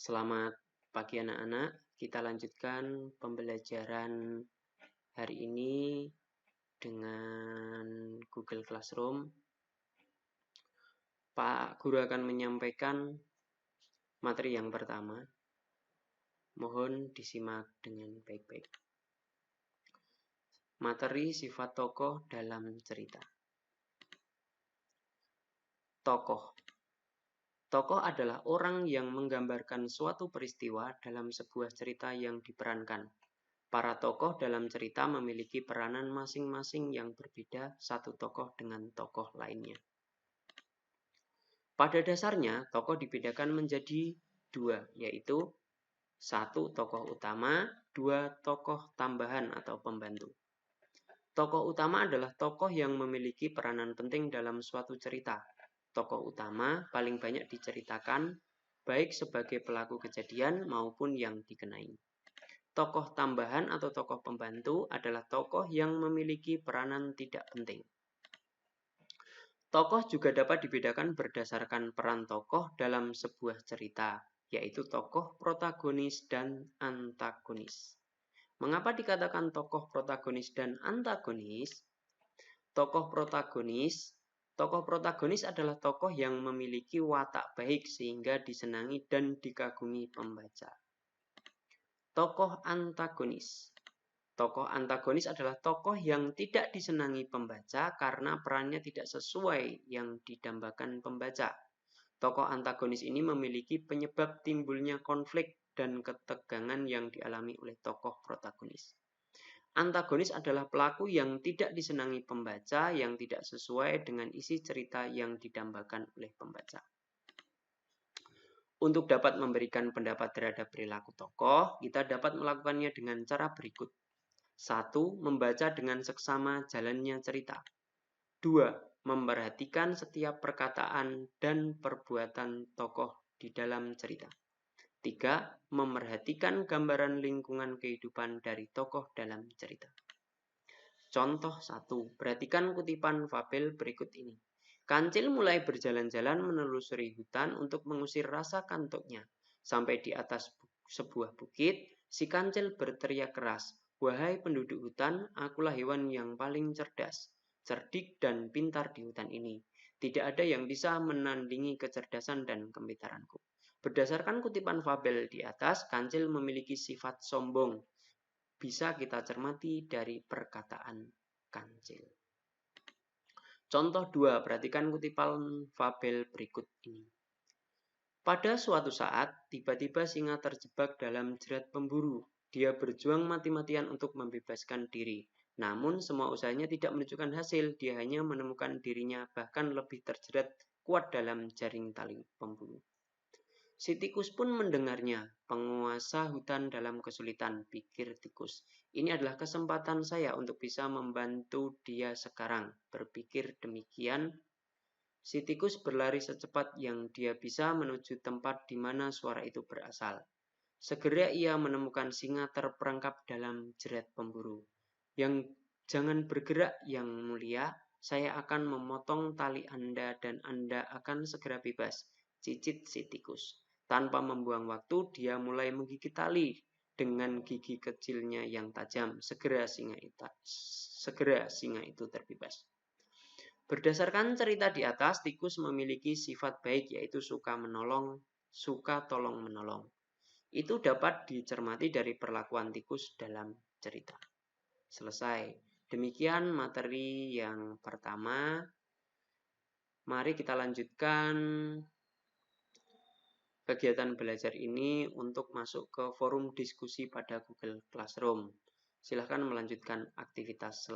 Selamat pagi anak-anak, kita lanjutkan pembelajaran hari ini dengan Google Classroom. Pak Guru akan menyampaikan materi yang pertama. Mohon disimak dengan baik-baik. Materi sifat tokoh dalam cerita. Tokoh. Tokoh adalah orang yang menggambarkan suatu peristiwa dalam sebuah cerita yang diperankan. Para tokoh dalam cerita memiliki peranan masing-masing yang berbeda satu tokoh dengan tokoh lainnya. Pada dasarnya, tokoh dibedakan menjadi dua, yaitu satu tokoh utama, dua tokoh tambahan atau pembantu. Tokoh utama adalah tokoh yang memiliki peranan penting dalam suatu cerita. Tokoh utama paling banyak diceritakan baik sebagai pelaku kejadian maupun yang dikenai. Tokoh tambahan atau tokoh pembantu adalah tokoh yang memiliki peranan tidak penting. Tokoh juga dapat dibedakan berdasarkan peran tokoh dalam sebuah cerita, yaitu tokoh protagonis dan antagonis. Mengapa dikatakan tokoh protagonis dan antagonis? Tokoh protagonis adalah tokoh yang memiliki watak baik sehingga disenangi dan dikagumi pembaca. Tokoh antagonis adalah tokoh yang tidak disenangi pembaca karena perannya tidak sesuai yang didambakan pembaca. Tokoh antagonis ini memiliki penyebab timbulnya konflik dan ketegangan yang dialami oleh tokoh protagonis. Antagonis adalah pelaku yang tidak disenangi pembaca yang tidak sesuai dengan isi cerita yang didambakan oleh pembaca. Untuk dapat memberikan pendapat terhadap perilaku tokoh, kita dapat melakukannya dengan cara berikut. 1. Membaca dengan seksama jalannya cerita. 2. Memperhatikan setiap perkataan dan perbuatan tokoh di dalam cerita. 3. Memerhatikan gambaran lingkungan kehidupan dari tokoh dalam cerita. Contoh 1. Perhatikan kutipan fabel berikut ini. Kancil mulai berjalan-jalan menelusuri hutan untuk mengusir rasa kantuknya. Sampai di atas sebuah bukit, si kancil berteriak keras, "Wahai penduduk hutan, akulah hewan yang paling cerdas, cerdik dan pintar di hutan ini. Tidak ada yang bisa menandingi kecerdasan dan kepintaranku." Berdasarkan kutipan fabel di atas, kancil memiliki sifat sombong. Bisa kita cermati dari perkataan kancil. Contoh 2, perhatikan kutipan fabel berikut ini. Pada suatu saat, tiba-tiba singa terjebak dalam jerat pemburu. Dia berjuang mati-matian untuk membebaskan diri. Namun semua usahanya tidak menunjukkan hasil. Dia hanya menemukan dirinya bahkan lebih terjerat kuat dalam jaring tali pemburu. Si tikus pun mendengarnya. Penguasa hutan dalam kesulitan, pikir tikus. Ini adalah kesempatan saya untuk bisa membantu dia sekarang. Berpikir demikian, si tikus berlari secepat yang dia bisa menuju tempat di mana suara itu berasal. Segera ia menemukan singa terperangkap dalam jerat pemburu. Jangan bergerak yang mulia, saya akan memotong tali Anda dan Anda akan segera bebas, cicit si tikus. Tanpa membuang waktu, dia mulai menggigit tali dengan gigi kecilnya yang tajam. Segera singa itu terbebas. Berdasarkan cerita di atas, tikus memiliki sifat baik yaitu suka tolong menolong. Itu dapat dicermati dari perlakuan tikus dalam cerita. Selesai. Demikian materi yang pertama. Mari kita lanjutkan kegiatan belajar ini untuk masuk ke forum diskusi pada Google Classroom. Silakan melanjutkan aktivitas selanjutnya.